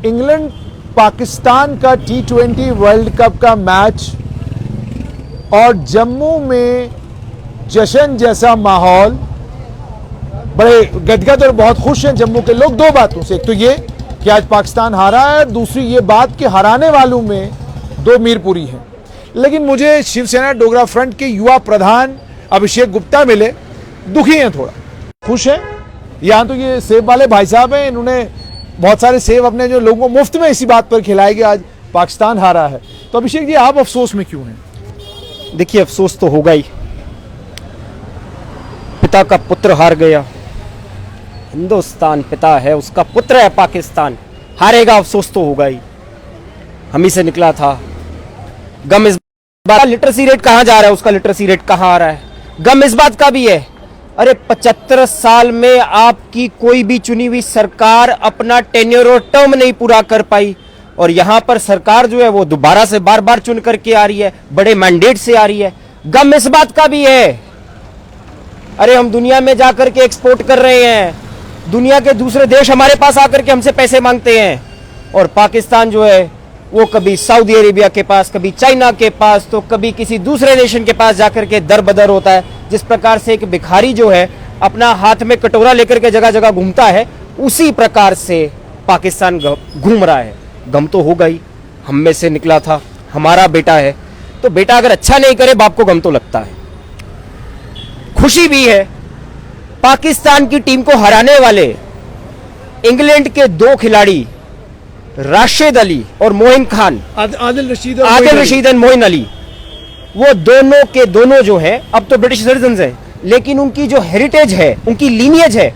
England Pakistan का T20 world cup का match और जम्मू में जश्न जैसा माहौल, बड़े गदगद और बहुत खुश हैं जम्मू के लोग दो बातों से। एक तो ये कि आज पाकिस्तान हारा है, दूसरी ये बात कि हराने वालों में दो मीरपुरी हैं। लेकिन मुझे शिवसेना डोगरा फ्रंट के युवा प्रधान अभिषेक गुप्ता मिले, दुखी हैं थोड़ा। खुश हैं, यहाँ तो ये सेब वाले भाई साहब हैं, इन्होंने बहुत सारे सेब अपने जो लोगों को मुफ्त में इसी बात पर खिलाए कि आज पाकिस्तान हारा है। तो अभिषेक जी, आप अफसोस में क्यों हैं? देखिए, अफसोस तो होगा ही, पिता का पुत्र हार गया। हिंदुस्तान पिता है, उसका पुत्र है पाकिस्तान, हारेगा, अफसोस तो होगा ही। हम ही से निकला था। गम इस बात, लिटरेसी रेट कहां जा रहा है, उसका लिटरेसी रेट कहां आ रहा है। गम इस बात का भी है, अरे 75 साल में आपकी कोई भी चुनी हुई सरकार अपना टेन्योर और टर्म नहीं पूरा कर पाई, और यहां पर सरकार जो है वो दोबारा से बार बार चुन करके आ रही है, बड़े मैंडेट से आ रही है। गम इस बात का भी है, अरे हम दुनिया में जाकर के एक्सपोर्ट कर रहे हैं, दुनिया के दूसरे देश हमारे पास आकर के हमसे पैसे मांगते हैं, और पाकिस्तान जो है वो कभी सऊदी अरेबिया के पास, कभी चाइना के पास, तो कभी किसी दूसरे नेशन के पास जाकर के दर बदर होता है। जिस प्रकार से एक भिखारी जो है अपना हाथ में कटोरा लेकर के जगह जगह घूमता है, उसी प्रकार से पाकिस्तान घूम रहा है। गम तो होगा ही, हम में से निकला था, हमारा बेटा है, तो बेटा अगर अच्छा नहीं करे बाप को गम तो लगता है। खुशी भी है, पाकिस्तान की टीम को हराने वाले इंग्लैंड के दो खिलाड़ी राशिद अली और मोइन खान, आदिल रशीद और मोइन अली, वो दोनों के दोनों जो है अब तो ब्रिटिश सिटीजन है, लेकिन उनकी जो हेरिटेज है, उनकी लीनियज है,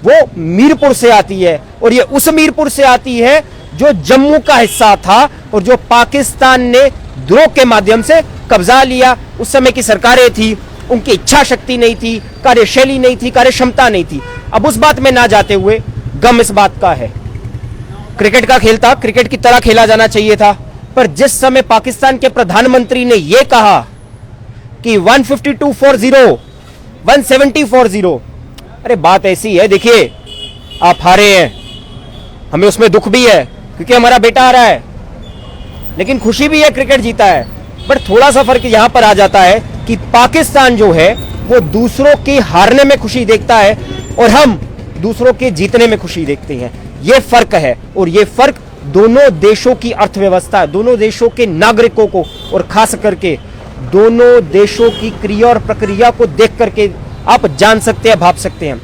वो मीरपुर से आती है, और ये उस मीरपुर से आती है जो जम्मू का हिस्सा था और जो पाकिस्तान ने द्रोह के माध्यम से कब्जा लिया। उस समय की सरकारें थी, उनकी इच्छा शक्ति नहीं थी, कार्यशैली नहीं थी, कार्य क्षमता नहीं थी। अब उस बात में ना जाते हुए गम इस बात का है, क्रिकेट का खेल था, क्रिकेट की तरह खेला जाना चाहिए था, पर जिस समय पाकिस्तान के प्रधानमंत्री ने यह कहा कि 152 फॉर 0, 170 फॉर 0, अरे बात ऐसी है, देखिए आप हारे हैं, हमें उसमें दुख भी है क्योंकि हमारा बेटा आ रहा है, लेकिन खुशी भी है क्रिकेट जीता है। पर थोड़ा सा फर्क यहां पर आ जाता है कि पाकिस्तान जो है वो दूसरों के हारने में खुशी देखता है और हम दूसरों के जीतने में खुशी देखते हैं। ये फर्क है, और ये फर्क दोनों देशों की अर्थव्यवस्था, दोनों देशों के नागरिकों को, और खास करके दोनों देशों की क्रिया और प्रक्रिया को देख करके आप जान सकते हैं, भाप सकते हैं।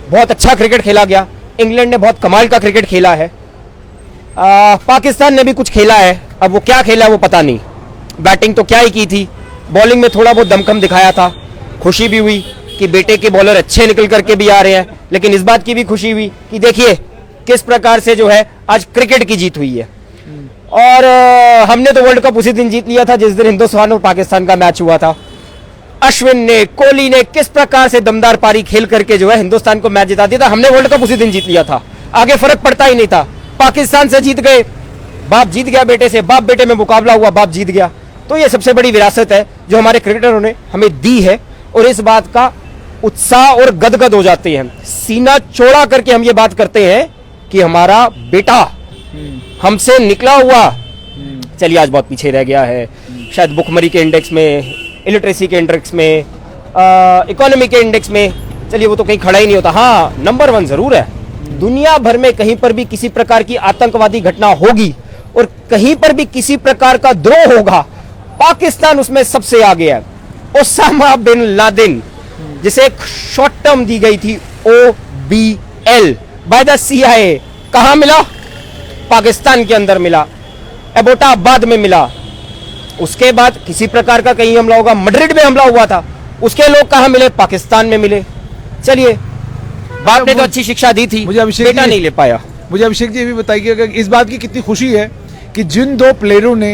बहुत अच्छा क्रिकेट खेला गया, इंग्लैंड ने बहुत कमाल का क्रिकेट खेला है, पाकिस्तान ने भी कुछ खेला है, अब वो क्या खेला वो पता नहीं। बैटिंग तो क्या ही की थी, बॉलिंग में थोड़ा बहुत दमखम दिखाया था। खुशी भी हुई कि बेटे के बॉलर अच्छे निकल करके भी आ रहे हैं, लेकिन इस बात की भी खुशी हुई कि देखिए किस प्रकार से जो है आज क्रिकेट की जीत हुई है। और हमने तो वर्ल्ड कप उसी दिन जीत लिया था जिस दिन हिंदुस्तान और पाकिस्तान का मैच हुआ था। अश्विन ने, कोहली ने किस प्रकार से दमदार पारी खेल करके जो है हिंदुस्तान को मैच जिता दिया था। हमने वर्ल्ड कप उसी दिन जीत लिया था, आगे फर्क पड़ता ही नहीं था। पाकिस्तान से जीत गए, बाप जीत गया बेटे से, बाप बेटे में मुकाबला हुआ, बाप जीत गया। तो ये सबसे बड़ी विरासत है जो हमारे क्रिकेटरों ने हमें दी है, और इस बात का उत्साह और गदगद हो जाते हैं, सीना चौड़ा करके हम ये बात करते हैं कि हमारा बेटा हमसे निकला हुआ, चलिए आज बहुत पीछे रह गया है, शायद भुखमरी के इंडेक्स में, इलिटरेसी के इंडेक्स में, इकोनॉमी के इंडेक्स में, चलिए वो तो कहीं खड़ा ही नहीं होता। हाँ, नंबर 1 जरूर है। दुनिया भर में कहीं पर भी किसी प्रकार की आतंकवादी घटना होगी और कहीं पर भी किसी प्रकार का द्रोह होगा, पाकिस्तान उसमें सबसे आगे है। ओसामा बिन लादेन, जिसे एक शॉर्ट टर्म दी गई थी OBL बाय द CIA, कहां मिला? पाकिस्तान के अंदर मिला, एबोटाबाद में मिला। उसके बाद किसी प्रकार का कहीं हमला होगा, मड्रिड में हमला हुआ था, उसके लोग कहां मिले? पाकिस्तान में मिले। चलिए, बाप ने तो अच्छी शिक्षा दी थी, मुझे अभिषेक बेटा नहीं ले पाया। मुझे अभिषेक जी ये भी बताइए कि इस बात की कितनी खुशी है कि जिन दो प्लेयरों ने,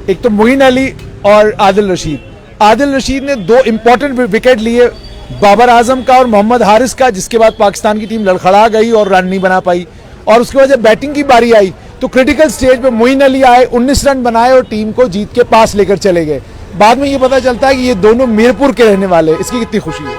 एक तो मोइन अली और आदिल रशीद ने 2 इंपॉर्टेंट विकेट लिए, बाबर आजम का और मोहम्मद हारिस का, जिसके बाद पाकिस्तान की टीम लड़खड़ा गई और रन नहीं बना पाई। और उसके बाद जब बैटिंग की बारी आई तो क्रिटिकल स्टेज पे मोइन अली आए, 19 रन बनाए और टीम को जीत के पास लेकर चले गए। बाद में ये पता चलता है कि ये दोनों मीरपुर के रहने वाले, इसकी कितनी खुशी है।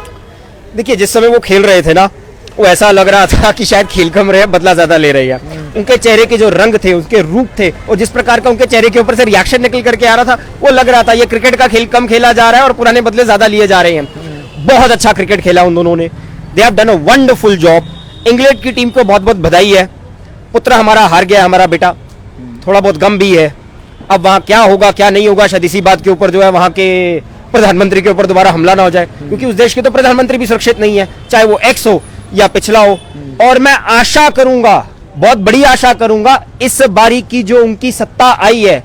देखिए, जिस समय वो खेल रहे थे ना, वो ऐसा लग रहा था कि शायद खेल कम रहे, बदला ज्यादा ले रही है। उनके चेहरे के जो रंग थे, उनके रूप थे, और जिस प्रकार का उनके चेहरे के ऊपर से रिएक्शन निकल करके आ रहा था, वो लग रहा था ये क्रिकेट का खेल कम खेला जा रहा है और पुराने बदले ज्यादा लिए जा रहे हैं। बहुत अच्छा क्रिकेट खेला उन दोनों ने। They have done a wonderful job. England की टीम को बहुत बहुत बधाई है। पुत्र हमारा हार गया, हमारा बेटा, थोड़ा बहुत गम भी है। अब वहां क्या होगा क्या नहीं होगा, शायद इसी बात के ऊपर जो है वहां के प्रधानमंत्री के ऊपर दोबारा हमला ना हो जाए, क्योंकि उस देश के तो प्रधानमंत्री भी सुरक्षित नहीं है, चाहे वो एक्स हो या पिछला हो। और मैं आशा करूंगा, बहुत बड़ी आशा करूंगा, इस बारी की जो उनकी सत्ता आई है,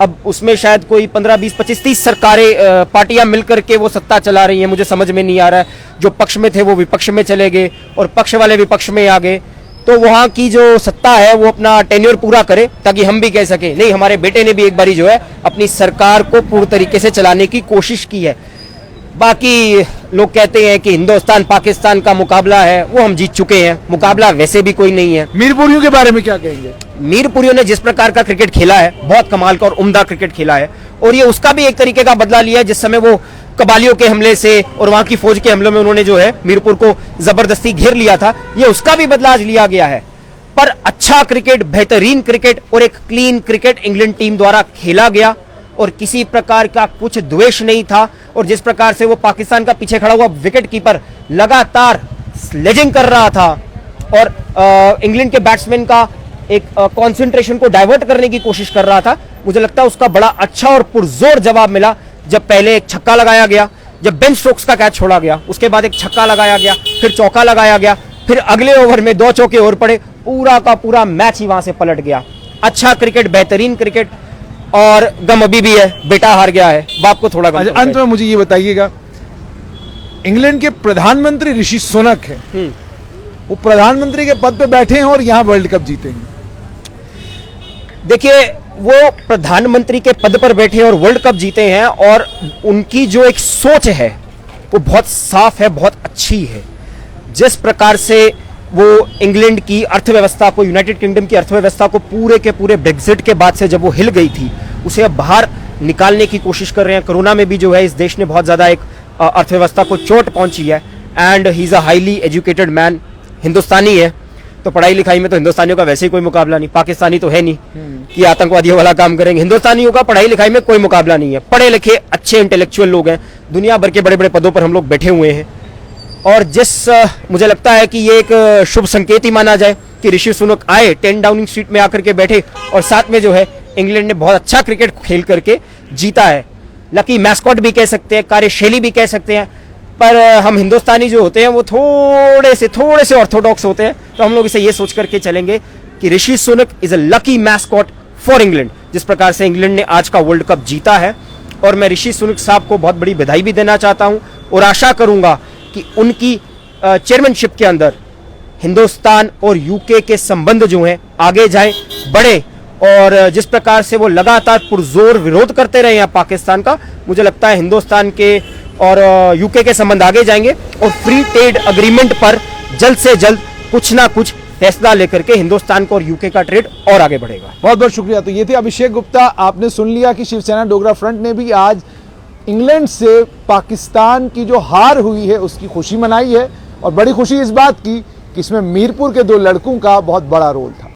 अब उसमें शायद कोई 15, 20, 25, 30 सरकारें, पार्टियां मिलकर के वो सत्ता चला रही हैं। मुझे समझ में नहीं आ रहा है, जो पक्ष में थे वो विपक्ष में चले गए और पक्ष वाले विपक्ष में आ गए। तो वहां की जो सत्ता है वो अपना टेन्योर पूरा करे, ताकि हम भी कह सके नहीं, हमारे बेटे ने भी एक बारी जो है अपनी सरकार को पूर्ण तरीके से चलाने की कोशिश की है। बाकी लोग कहते हैं कि हिंदुस्तान पाकिस्तान का मुकाबला है, वो हम जीत चुके हैं, मुकाबला वैसे भी कोई नहीं है। मीरपुरियों के बारे में क्या कहेंगे? मीरपुरियों ने जिस प्रकार का क्रिकेट खेला है, बहुत कमाल का और उम्दा क्रिकेट खेला है, और ये उसका भी एक तरीके का बदला लिया है। जिस समय वो कबालियों के हमले से और वहां की फौज के हमलों में उन्होंने जो है मीरपुर को जबरदस्ती घेर लिया था, ये उसका भी बदला आज लिया गया है। पर अच्छा क्रिकेट, बेहतरीन क्रिकेट और एक क्लीन क्रिकेट इंग्लैंड टीम द्वारा खेला गया, और किसी प्रकार का कुछ द्वेष नहीं था। और जिस प्रकार से वो पाकिस्तान का पीछे खड़ा हुआ विकेट कीपर लगातार स्लेजिंग कर रहा था और इंग्लैंड के बैट्समैन का एक कंसंट्रेशन को डाइवर्ट करने की कोशिश कर रहा था, मुझे लगता है उसका बड़ा अच्छा और पुरजोर जवाब मिला। जब पहले एक छक्का लगाया गया, जब बेन स्टोक्स का कैच छोड़ा गया, उसके बाद एक छक्का लगाया गया, फिर चौका लगाया गया, फिर अगले ओवर में 2 चौके और पड़े, पूरा का पूरा मैच ही वहां से पलट गया। अच्छा क्रिकेट, बेहतरीन क्रिकेट, और गम अभी भी है, बेटा हार गया है, बाप को थोड़ा गम। अंत में मुझे ये बताइएगा, इंग्लैंड के प्रधानमंत्री ऋषि सुनक है, वो प्रधानमंत्री के पद पे बैठे हैं और यहाँ वर्ल्ड कप जीतेंगे। देखिए, वो प्रधानमंत्री के पद पर बैठे और वर्ल्ड कप जीते हैं, और उनकी जो एक सोच है वो बहुत साफ है, बहुत अच्छी है। जिस प्रकार से वो इंग्लैंड की अर्थव्यवस्था को, यूनाइटेड किंगडम की अर्थव्यवस्था को पूरे के पूरे ब्रेक्जिट के बाद से जब वो हिल गई थी, उसे अब बाहर निकालने की कोशिश कर रहे हैं। कोरोना में भी जो है इस देश ने बहुत ज्यादा एक अर्थव्यवस्था को चोट पहुंची है। And he is a highly educated man, हिंदुस्तानी है, तो पढ़ाई लिखाई में तो हिंदुस्तानियों का वैसे ही कोई मुकाबला नहीं। पाकिस्तानी तो है नहीं कि आतंकवादियों वाला काम करेंगे, हिंदुस्तानियों का पढ़ाई लिखाई में कोई मुकाबला नहीं है। पढ़े लिखे अच्छे इंटेलेक्चुअल लोग हैं, दुनिया भर के बड़े बड़े पदों पर हम लोग बैठे हुए हैं। और मुझे लगता है कि ये एक शुभ संकेत ही माना जाए कि ऋषि सुनक आए, 10 डाउनिंग स्ट्रीट में आकर के बैठे, और साथ में जो है इंग्लैंड ने बहुत अच्छा क्रिकेट खेल करके जीता है। लकी मैस्कॉट भी कह सकते हैं, कार्यशैली भी कह सकते हैं, पर हम हिंदुस्तानी जो होते हैं वो थोड़े से ऑर्थोडॉक्स होते हैं, तो हम लोग इसे ये सोच करके चलेंगे कि Rishi Sunak is a lucky mascot for England. जिस प्रकार से इंग्लैंड ने आज का वर्ल्ड कप जीता है, और मैं ऋषि सुनक साहब को बहुत बड़ी बधाई भी देना चाहता हूं, और आशा करूंगा कि उनकी चेयरमैनशिप के अंदर हिंदुस्तान और यूके के संबंध जो हैं आगे जाए, बढ़े। और जिस प्रकार से वो लगातार पुरजोर विरोध करते रहे हैं पाकिस्तान का, मुझे लगता है हिंदुस्तान के और यूके के संबंध आगे जाएंगे, और फ्री ट्रेड अग्रीमेंट पर जल्द से जल्द कुछ ना कुछ फैसला लेकर के हिंदुस्तान को और यूके का ट्रेड और आगे बढ़ेगा। बहुत बहुत शुक्रिया। तो ये थे अभिषेक गुप्ता। आपने सुन लिया कि शिवसेना डोगरा फ्रंट ने भी आज इंग्लैंड से पाकिस्तान की जो हार हुई है उसकी खुशी मनाई है, और बड़ी खुशी इस बात की कि इसमें मीरपुर के 2 लड़कों का बहुत बड़ा रोल था।